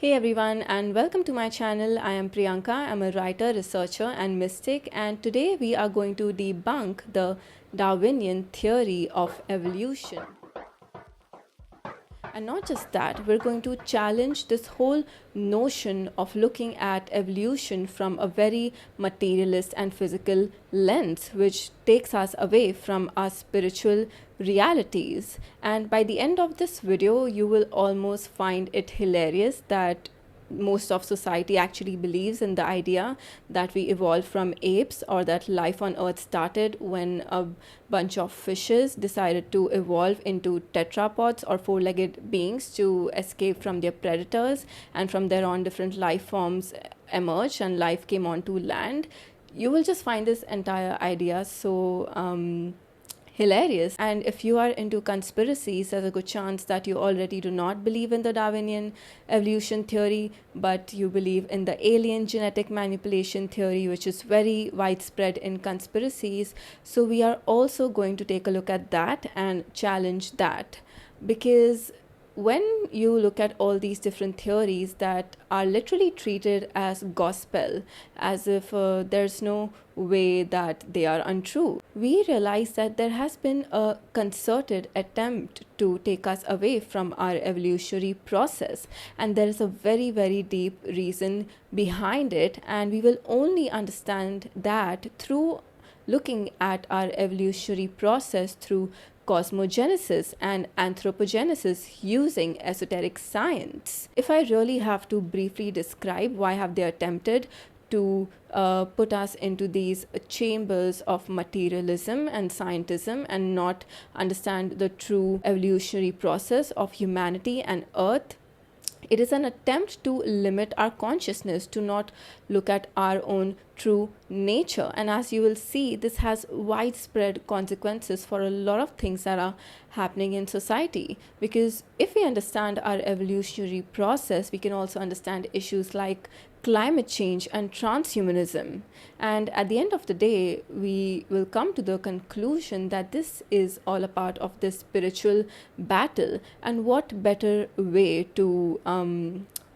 Hey everyone, and welcome to my channel. I am Priyanka. I'm a writer, researcher, and mystic, and today we are going to debunk the Darwinian theory of evolution. And not just that, we're going to challenge this whole notion of looking at evolution from a very materialist and physical lens, which takes us away from our spiritual realities. And by the end of this video, you will almost find it hilarious that most of society actually believes in the idea that we evolved from apes, or that life on earth started when a bunch of fishes decided to evolve into tetrapods or four-legged beings to escape from their predators, and from there on different life forms emerged and life came onto land. You will just find this entire idea so hilarious. And if you are into conspiracies, there's a good chance that you already do not believe in the Darwinian evolution theory, but you believe in the alien genetic manipulation theory, which is very widespread in conspiracies. So we are also going to take a look at that and challenge that, because when you look at all these different theories that are literally treated as gospel, as if there's no way that they are untrue, we realize that there has been a concerted attempt to take us away from our evolutionary process, and there is a very, very deep reason behind it, and we will only understand that through looking at our evolutionary process through cosmogenesis and anthropogenesis using esoteric science. If I really have to briefly describe why have they attempted to put us into these chambers of materialism and scientism and not understand the true evolutionary process of humanity and earth, it is an attempt to limit our consciousness, to not look at our own true nature. And as you will see, this has widespread consequences for a lot of things that are happening in society. Because if we understand our evolutionary process, we can also understand issues like climate change and transhumanism. And at the end of the day, we will come to the conclusion that this is all a part of this spiritual battle. And what better way to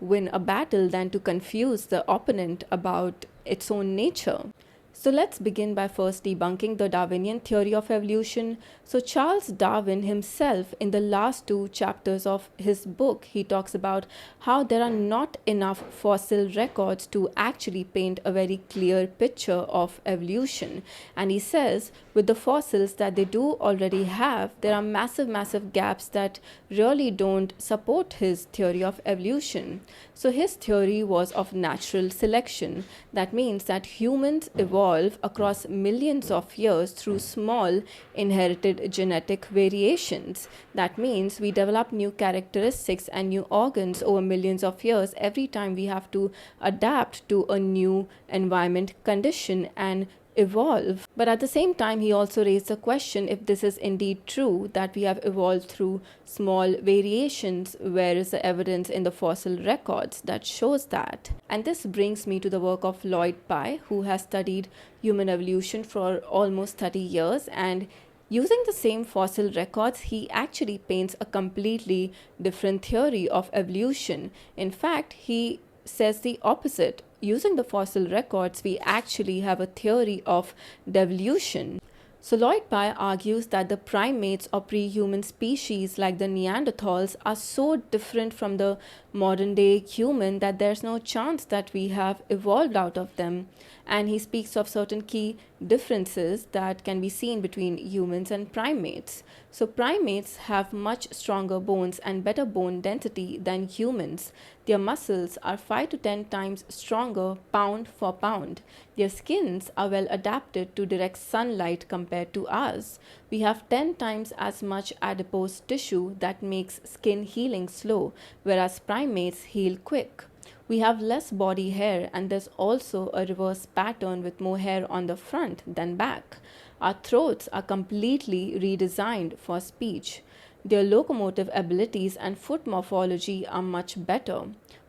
win a battle than to confuse the opponent about its own nature? So let's begin by first debunking the Darwinian theory of evolution. So Charles Darwin himself, in the last two chapters of his book, he talks about how there are not enough fossil records to actually paint a very clear picture of evolution. And he says, with the fossils that they do already have, there are massive, massive gaps that really don't support his theory of evolution. So his theory was of natural selection. That means that humans evolve across millions of years through small inherited genetic variations. That means we develop new characteristics and new organs over millions of years every time we have to adapt to a new environment condition and evolve. But at the same time, he also raised the question if this is indeed true, that we have evolved through small variations, where is the evidence in the fossil records that shows that? And this brings me to the work of Lloyd Pye, who has studied human evolution for almost 30 years, and using the same fossil records, he actually paints a completely different theory of evolution. In fact, he says the opposite. Using the fossil records, we actually have a theory of devolution. So Lloyd Pye argues that the primates or pre-human species like the Neanderthals are so different from the modern day human that there's no chance that we have evolved out of them. And he speaks of certain key differences that can be seen between humans and primates. So primates have much stronger bones and better bone density than humans. Their muscles are 5 to 10 times stronger pound for pound. Their skins are well adapted to direct sunlight compared to ours. We have 10 times as much adipose tissue that makes skin healing slow, whereas primates heal quick. We have less body hair, and there's also a reverse pattern with more hair on the front than back. Our throats are completely redesigned for speech. Their locomotive abilities and foot morphology are much better.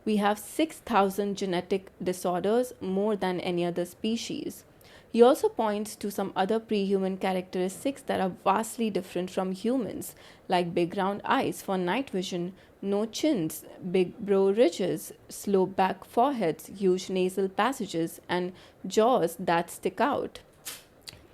We have 6,000 genetic disorders, more than any other species. He also points to some other pre-human characteristics that are vastly different from humans, like big round eyes for night vision, no chins, big brow ridges, slope back foreheads, huge nasal passages, and jaws that stick out.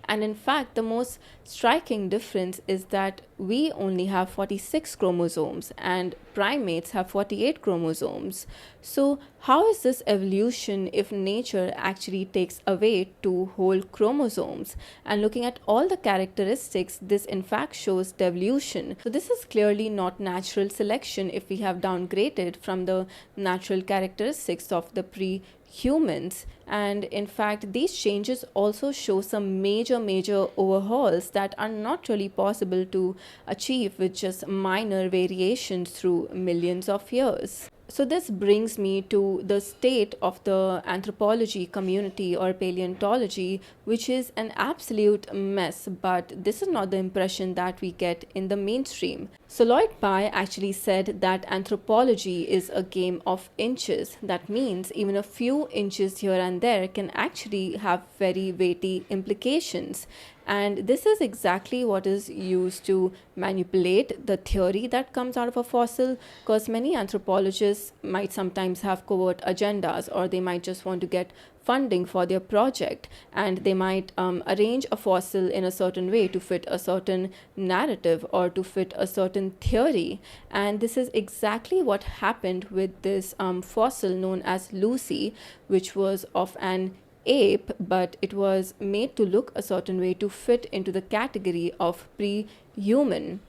And in fact, the most striking difference is that we only have 46 chromosomes and primates have 48 chromosomes. So, how is this evolution if nature actually takes away two whole chromosomes? And looking at all the characteristics, this in fact shows devolution. So, this is clearly not natural selection if we have downgraded from the natural characteristics of the humans. And in fact, these changes also show some major overhauls that are not really possible to achieve with just minor variations through millions of years. So this brings me to the state of the anthropology community or paleontology, which is an absolute mess, but this is not the impression that we get in the mainstream. So Lloyd Pye actually said that anthropology is a game of inches. That means even a few inches here and there can actually have very weighty implications. And this is exactly what is used to manipulate the theory that comes out of a fossil, because many anthropologists might sometimes have covert agendas, or they might just want to get funding for their project, and they might arrange a fossil in a certain way to fit a certain narrative or to fit a certain theory. And this is exactly what happened with this fossil known as Lucy, which was of an ape, but it was made to look a certain way to fit into the category of pre-human.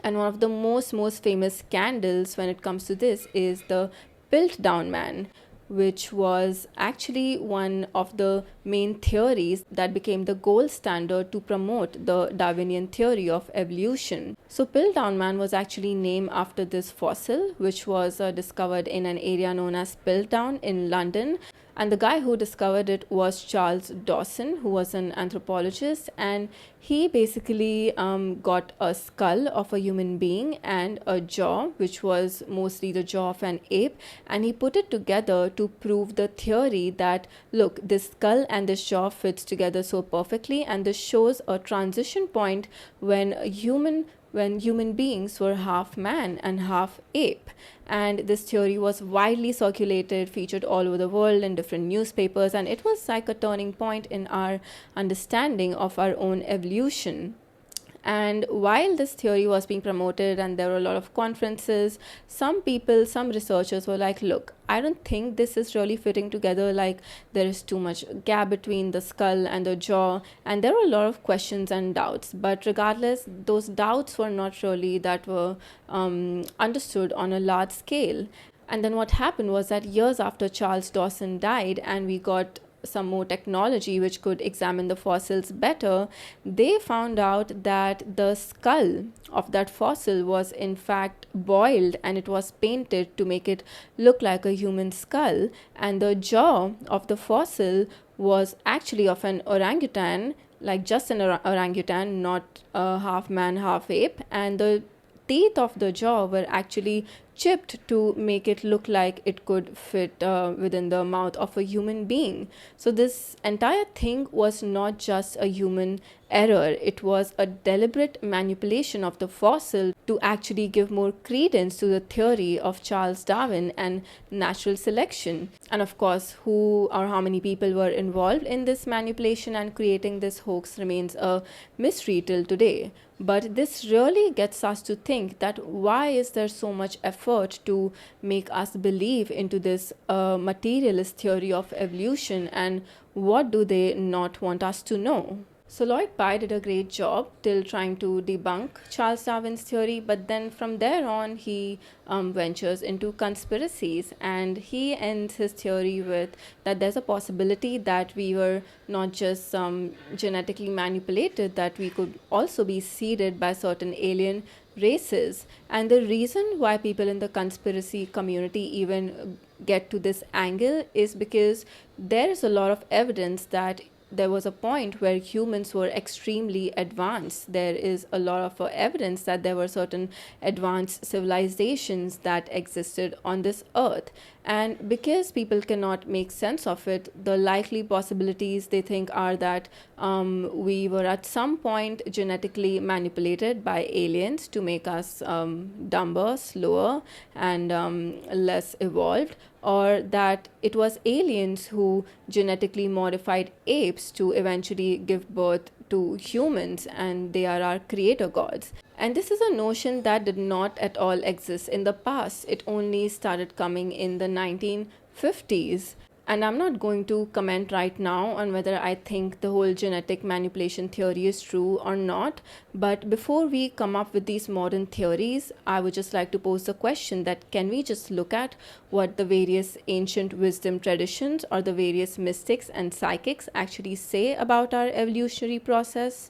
And one of the most famous scandals when it comes to this is the Piltdown man, which was actually one of the main theories that became the gold standard to promote the Darwinian theory of evolution. So Piltdown man was actually named after this fossil, which was discovered in an area known as Piltdown in London. And the guy who discovered it was Charles Dawson, who was an anthropologist, and he basically got a skull of a human being and a jaw, which was mostly the jaw of an ape, and he put it together to prove the theory that, look, this skull and this jaw fits together so perfectly, and this shows a transition point when human beings were half man and half ape. And this theory was widely circulated, featured all over the world in different newspapers, and it was like a turning point in our understanding of our own evolution. And while this theory was being promoted and there were a lot of conferences, some researchers were like, look, I don't think this is really fitting together. Like, there is too much gap between the skull and the jaw. And there were a lot of questions and doubts. But regardless, those doubts were not really that were understood on a large scale. And then what happened was that years after Charles Dawson died and we got some more technology which could examine the fossils better, they found out that the skull of that fossil was in fact boiled and it was painted to make it look like a human skull, and the jaw of the fossil was actually of an orangutan, like just an orangutan, not half man half ape, and the teeth of the jaw were actually chipped to make it look like it could fit within the mouth of a human being. So this entire thing was not just a human error, it was a deliberate manipulation of the fossil to actually give more credence to the theory of Charles Darwin and natural selection. And of course, who or how many people were involved in this manipulation and creating this hoax remains a mystery till today. But this really gets us to think that why is there so much effort to make us believe into this materialist theory of evolution, and what do they not want us to know? So Lloyd Pye did a great job till trying to debunk Charles Darwin's theory, but then from there on he ventures into conspiracies, and he ends his theory with that there's a possibility that we were not just genetically manipulated, that we could also be seeded by certain alien races. And the reason why people in the conspiracy community even get to this angle is because there is a lot of evidence that there was a point where humans were extremely advanced. There is a lot of evidence that there were certain advanced civilizations that existed on this earth. And because people cannot make sense of it, the likely possibilities they think are that we were at some point genetically manipulated by aliens to make us dumber, slower, and less evolved, or that it was aliens who genetically modified apes to eventually give birth to humans and they are our creator gods. And this is a notion that did not at all exist in the past. It only started coming in the 1950s. And I'm not going to comment right now on whether I think the whole genetic manipulation theory is true or not. But before we come up with these modern theories, I would just like to pose the question that can we just look at what the various ancient wisdom traditions or the various mystics and psychics actually say about our evolutionary process?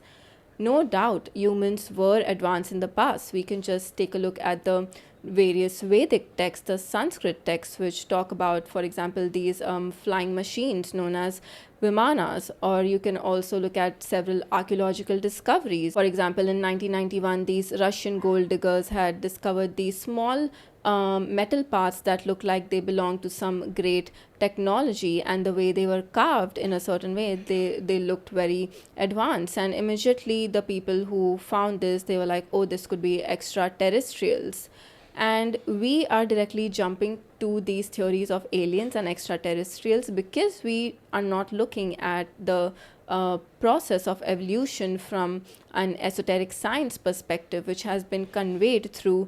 No doubt humans were advanced in the past. We can just take a look at the various Vedic texts, the Sanskrit texts, which talk about, for example, these flying machines known as Vimanas, or you can also look at several archaeological discoveries. For example, in 1991, these Russian gold diggers had discovered these small metal parts that look like they belong to some great technology, and the way they were carved in a certain way, they looked very advanced. And immediately the people who found this, they were like, oh, this could be extraterrestrials. And we are directly jumping to these theories of aliens and extraterrestrials because we are not looking at the process of evolution from an esoteric science perspective, which has been conveyed through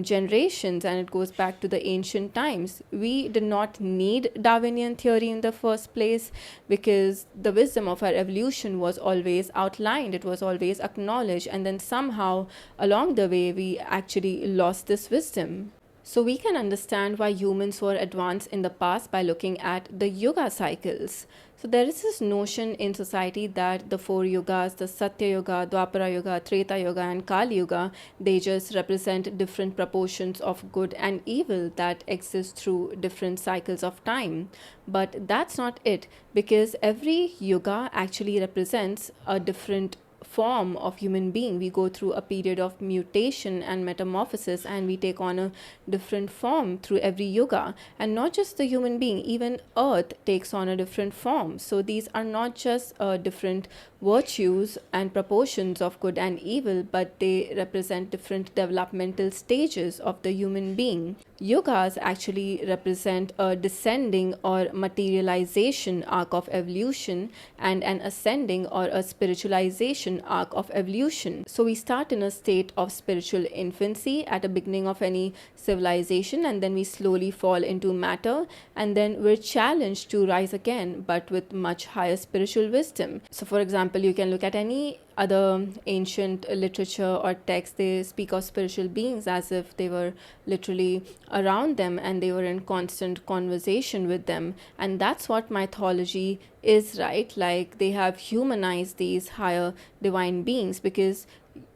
generations, and it goes back to the ancient times. We did not need Darwinian theory in the first place because the wisdom of our evolution was always outlined, it was always acknowledged, and then somehow along the way we actually lost this wisdom. So we can understand why humans were advanced in the past by looking at the Yuga cycles. So there is this notion in society that the four yugas, the Satya Yuga, Dwapara Yuga, Treta Yuga, and Kali Yuga, they just represent different proportions of good and evil that exist through different cycles of time. But that's not it, because every yuga actually represents a different form of human being. We go through a period of mutation and metamorphosis, and we take on a different form through every yuga. And not just the human being, even earth takes on a different form. So these are not just different virtues and proportions of good and evil, but they represent different developmental stages of the human being. Yugas actually represent a descending or materialization arc of evolution and an ascending or a spiritualization arc of evolution. So we start in a state of spiritual infancy at the beginning of any civilization, and then we slowly fall into matter, and then we're challenged to rise again, but with much higher spiritual wisdom. So for example, you can look at any other ancient literature or text. They speak of spiritual beings as if they were literally around them and they were in constant conversation with them. And that's what mythology is, right? Like, they have humanized these higher divine beings because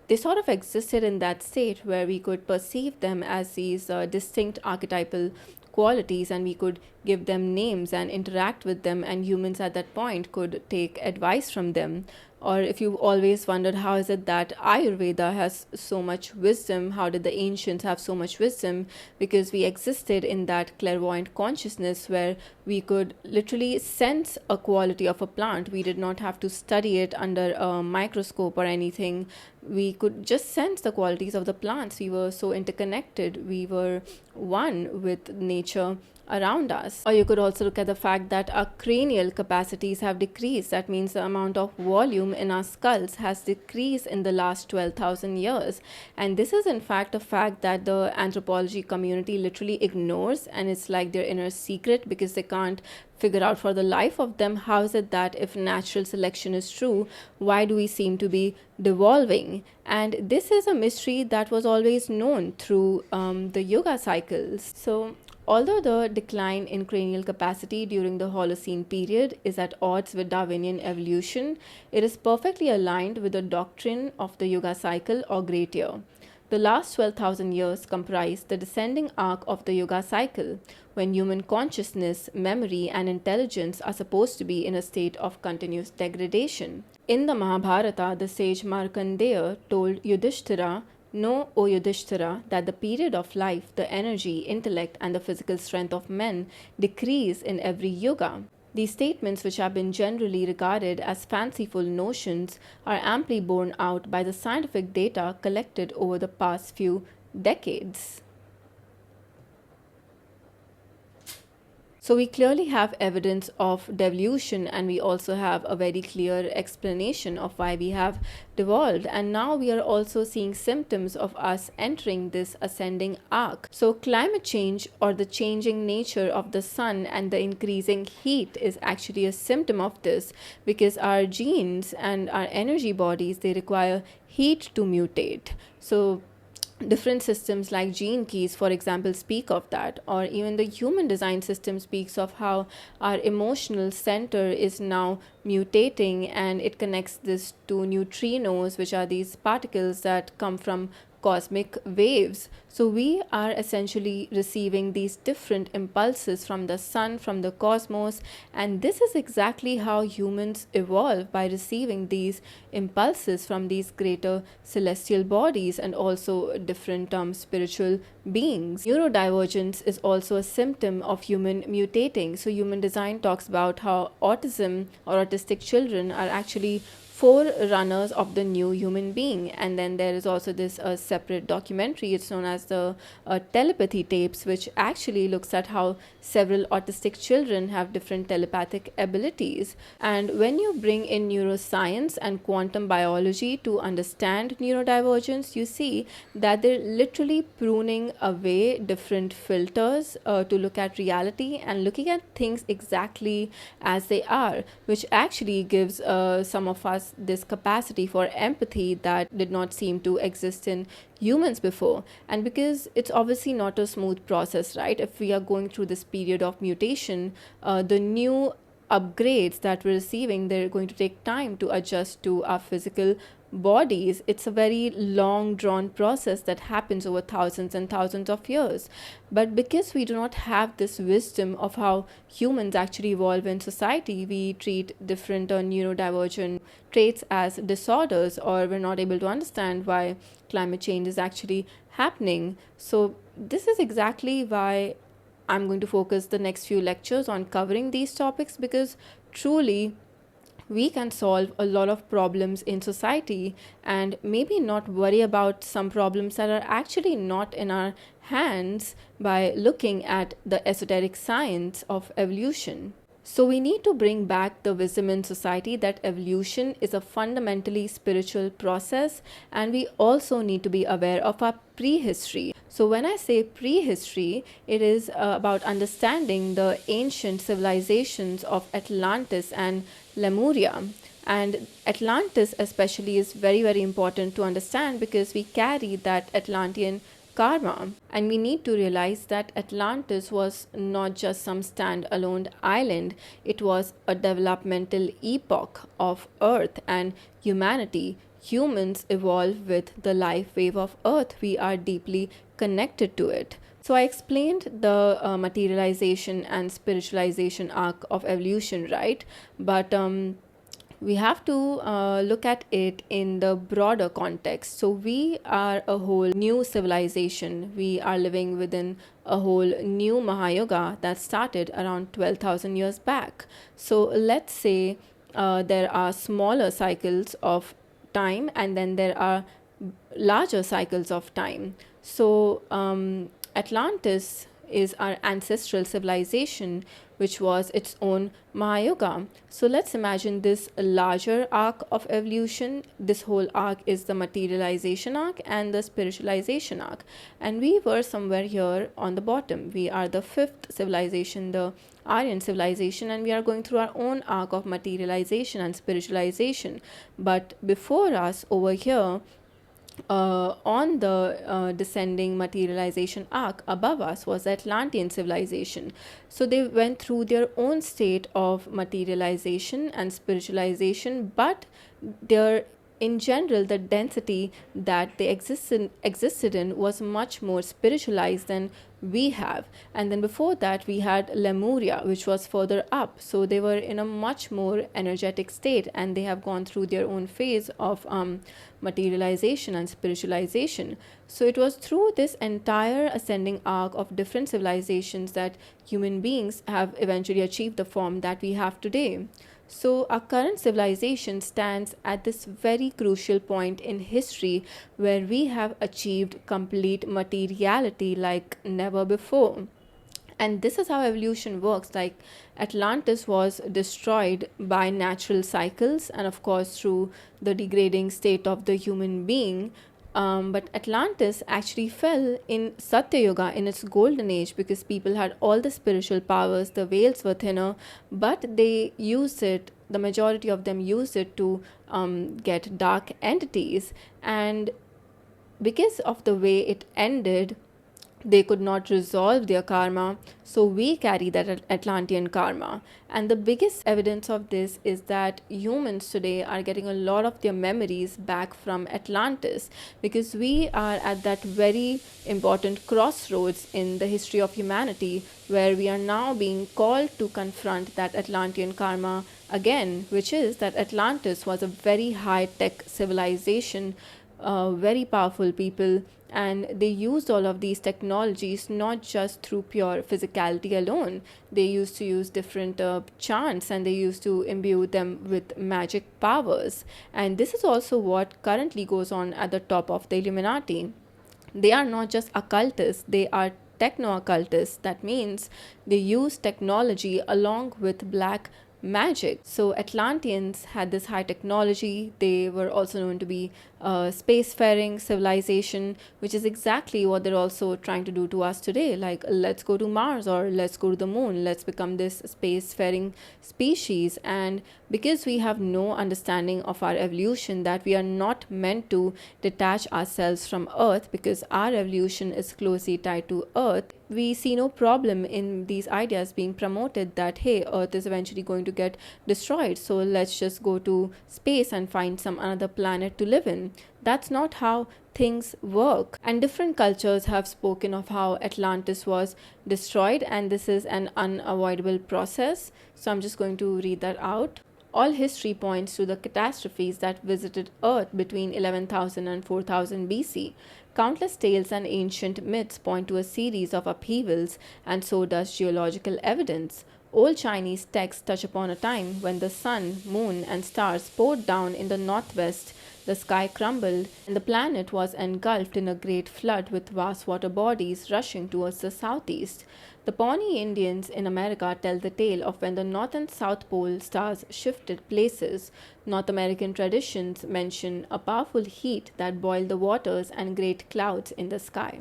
they sort of existed in that state where we could perceive them as these distinct archetypal qualities, and we could give them names and interact with them, and humans at that point could take advice from them. Or if you've always wondered how is it that Ayurveda has so much wisdom, how did the ancients have so much wisdom? Because we existed in that clairvoyant consciousness where we could literally sense a quality of a plant. We did not have to study it under a microscope or anything. We could just sense the qualities of the plants. We were so interconnected. We were one with nature around us. Or you could also look at the fact that our cranial capacities have decreased. That means the amount of volume in our skulls has decreased in the last 12,000 years. And this is in fact a fact that the anthropology community literally ignores, and it's like their inner secret because they can't figure out for the life of them how is it that if natural selection is true, why do we seem to be devolving? And this is a mystery that was always known through the Yuga cycles. So although the decline in cranial capacity during the Holocene period is at odds with Darwinian evolution, it is perfectly aligned with the doctrine of the Yuga cycle or Great Year. The last 12,000 years comprise the descending arc of the Yuga cycle, when human consciousness, memory, and intelligence are supposed to be in a state of continuous degradation. In the Mahabharata, the sage Markandeya told Yudhishthira, "Know, O Yudhishthira, that the period of life, the energy, intellect, and the physical strength of men decrease in every yuga." These statements, which have been generally regarded as fanciful notions, are amply borne out by the scientific data collected over the past few decades. So we clearly have evidence of devolution, and we also have a very clear explanation of why we have devolved. And now we are also seeing symptoms of us entering this ascending arc. So climate change, or the changing nature of the sun and the increasing heat, is actually a symptom of this, because our genes and our energy bodies, they require heat to mutate. So different systems like gene keys, for example, speak of that, or even the human design system speaks of how our emotional center is now mutating, and it connects this to neutrinos, which are these particles that come from cosmic waves. So we are essentially receiving these different impulses from the sun, from the cosmos, and this is exactly how humans evolve, by receiving these impulses from these greater celestial bodies and also different spiritual beings. Neurodivergence is also a symptom of human mutating. So human design talks about how autism or autistic children are actually forerunners of the new human being. And then there is also this separate documentary, it's known as the telepathy tapes, which actually looks at how several autistic children have different telepathic abilities. And when you bring in neuroscience and quantum biology to understand neurodivergence, you see that they're literally pruning away different filters to look at reality and looking at things exactly as they are, which actually gives some of us this capacity for empathy that did not seem to exist in humans before. And because it's obviously not a smooth process, right? If we are going through this period of mutation, the new upgrades that we're receiving, they're going to take time to adjust to our physical bodies. It's a very long drawn process that happens over thousands and thousands of years. But because we do not have this wisdom of how humans actually evolve in society, we treat different neurodivergent traits as disorders, or we're not able to understand why climate change is actually happening. So this is exactly why I'm going to focus the next few lectures on covering these topics, because truly we can solve a lot of problems in society and maybe not worry about some problems that are actually not in our hands by looking at the esoteric science of evolution. So we need to bring back the wisdom in society that evolution is a fundamentally spiritual process, and we also need to be aware of our prehistory. So when I say prehistory, it is about understanding the ancient civilizations of Atlantis and Lemuria. And Atlantis especially is very, very important to understand, because we carry that Atlantean karma, and we need to realize that Atlantis was not just some standalone island. It was a developmental epoch of Earth and humanity. Humans evolve with the life wave of Earth. We are deeply connected to it. So I explained the materialization and spiritualization arc of evolution, right? But we have to look at it in the broader context. So we are a whole new civilization. We are living within a whole new Mahayuga that started around 12,000 years back. So let's say there are smaller cycles of time, and then there are larger cycles of time. So Atlantis is our ancestral civilization, which was its own Mahayuga. So let's imagine this larger arc of evolution. This whole arc is the materialization arc and the spiritualization arc. And we were somewhere here on the bottom. We are the fifth civilization, the Aryan civilization, and we are going through our own arc of materialization and spiritualization. But before us over here, on the descending materialization arc above us was the Atlantean civilization. So they went through their own state of materialization and spiritualization, but their in general, the density that they existed in was much more spiritualized than we have. And then before that, we had Lemuria, which was further up. So they were in a much more energetic state, and they have gone through their own phase of materialization and spiritualization. So it was through this entire ascending arc of different civilizations that human beings have eventually achieved the form that we have today. So, our current civilization stands at this very crucial point in history where we have achieved complete materiality like never before. And this is how evolution works. Like, Atlantis was destroyed by natural cycles and, of course, through the degrading state of the human being. But Atlantis actually fell in Satya Yuga, in its golden age, because people had all the spiritual powers, the veils were thinner, but they used it, the majority of them used it to get dark entities. And because of the way it ended, they could not resolve their karma, so we carry that Atlantean karma. And the biggest evidence of this is that humans today are getting a lot of their memories back from Atlantis, because we are at that very important crossroads in the history of humanity where we are now being called to confront that Atlantean karma again, which is that Atlantis was a very high-tech civilization, very powerful people, and they used all of these technologies not just through pure physicality alone. They used to use different chants, and they used to imbue them with magic powers. And this is also what currently goes on at the top of the Illuminati. They are not just occultists, they are techno-occultists. That means they use technology along with black magic. So Atlanteans had this high technology. They were also known to be spacefaring civilization, which is exactly what they're also trying to do to us today. Like, let's go to Mars, or let's go to the moon, let's become this spacefaring species. And because we have no understanding of our evolution, that we are not meant to detach ourselves from Earth, because our evolution is closely tied to Earth, we see no problem in these ideas being promoted that, hey, Earth is eventually going to get destroyed, so let's just go to space and find some another planet to live in. That's not how things work. And different cultures have spoken of how Atlantis was destroyed, and this is an unavoidable process. So I'm just going to read that out. All history points to the catastrophes that visited Earth between 11,000 and 4,000 BC. Countless tales and ancient myths point to a series of upheavals, and so does geological evidence. Old Chinese texts touch upon a time when the sun, moon, and stars poured down in the northwest, the sky crumbled, and the planet was engulfed in a great flood with vast water bodies rushing towards the southeast. The Pawnee Indians in America tell the tale of when the North and South Pole stars shifted places. North American traditions mention a powerful heat that boiled the waters and great clouds in the sky.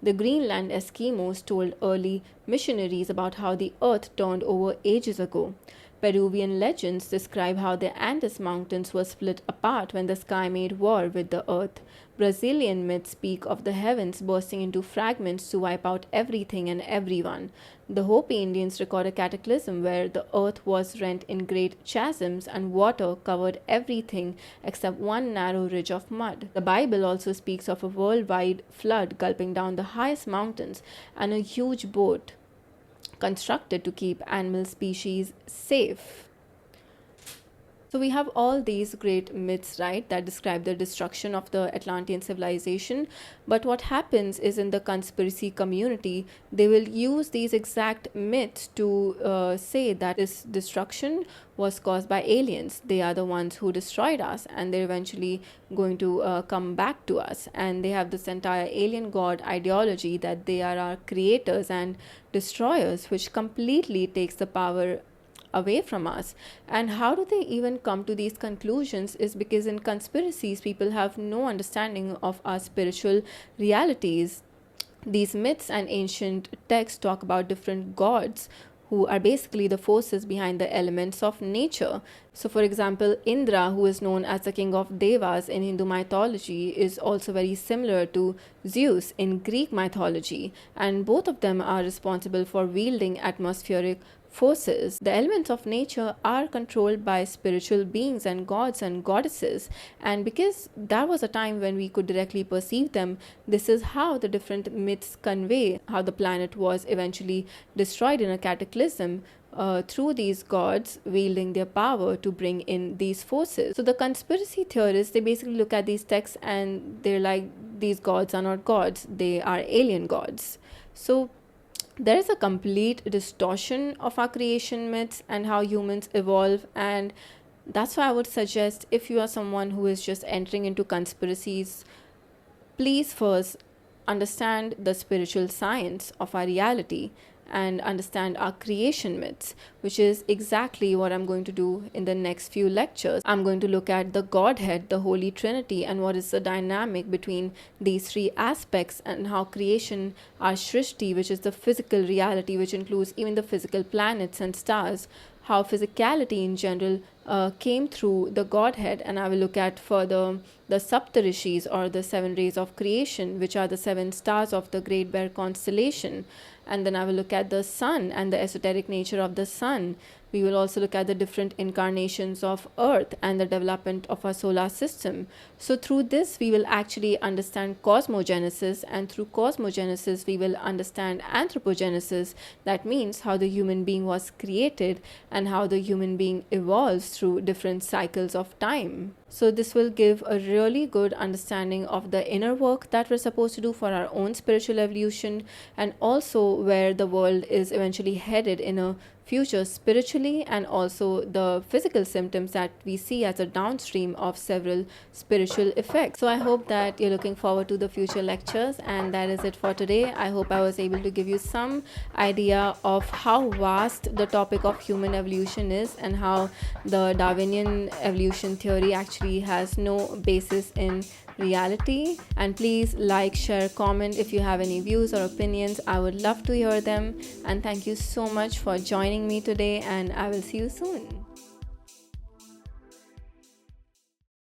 The Greenland Eskimos told early missionaries about how the earth turned over ages ago. Peruvian legends describe how the Andes Mountains were split apart when the sky made war with the earth. Brazilian myths speak of the heavens bursting into fragments to wipe out everything and everyone. The Hopi Indians record a cataclysm where the earth was rent in great chasms and water covered everything except one narrow ridge of mud. The Bible also speaks of a worldwide flood gulping down the highest mountains and a huge boat constructed to keep animal species safe. So we have all these great myths, right, that describe the destruction of the Atlantean civilization. But what happens is, in the conspiracy community, they will use these exact myths to say that this destruction was caused by aliens. They are the ones who destroyed us, and they're eventually going to come back to us. And they have this entire alien god ideology that they are our creators and destroyers, which completely takes the power away from us. And how do they even come to these conclusions is because in conspiracies, people have no understanding of our spiritual realities. These myths and ancient texts talk about different gods who are basically the forces behind the elements of nature. So for example, Indra, who is known as the king of Devas in Hindu mythology, is also very similar to Zeus in Greek mythology, and both of them are responsible for wielding atmospheric forces. The elements of nature are controlled by spiritual beings and gods and goddesses, and because that was a time when we could directly perceive them, this is how the different myths convey how the planet was eventually destroyed in a cataclysm, through these gods wielding their power to bring in these forces. So the conspiracy theorists, they basically look at these texts and they're like, these gods are not gods, they are alien gods. So there is a complete distortion of our creation myths and how humans evolve, and that's why I would suggest, if you are someone who is just entering into conspiracies, please first understand the spiritual science of our reality and understand our creation myths, which is exactly what I'm going to do in the next few lectures. I'm going to look at the Godhead, the Holy Trinity, and what is the dynamic between these three aspects, and how creation, our Shrishti, which is the physical reality, which includes even the physical planets and stars, how physicality in general came through the Godhead. And I will look at further the Saptarishis, or the 7 rays of creation, which are the 7 stars of the Great Bear constellation. And then I will look at the sun and the esoteric nature of the sun. We will also look at the different incarnations of Earth and the development of our solar system. So through this, we will actually understand cosmogenesis, and through cosmogenesis, we will understand anthropogenesis. That means how the human being was created and how the human being evolves through different cycles of time. So this will give a really good understanding of the inner work that we're supposed to do for our own spiritual evolution, and also where the world is eventually headed in a future spiritually, and also the physical symptoms that we see as a downstream of several spiritual effects. So I hope that you're looking forward to the future lectures, and that is it for today. I hope I was able to give you some idea of how vast the topic of human evolution is, and how the Darwinian evolution theory actually has no basis in reality. And please like, share, comment if you have any views or opinions. I would love to hear them. And thank you so much for joining me today, and I will see you soon.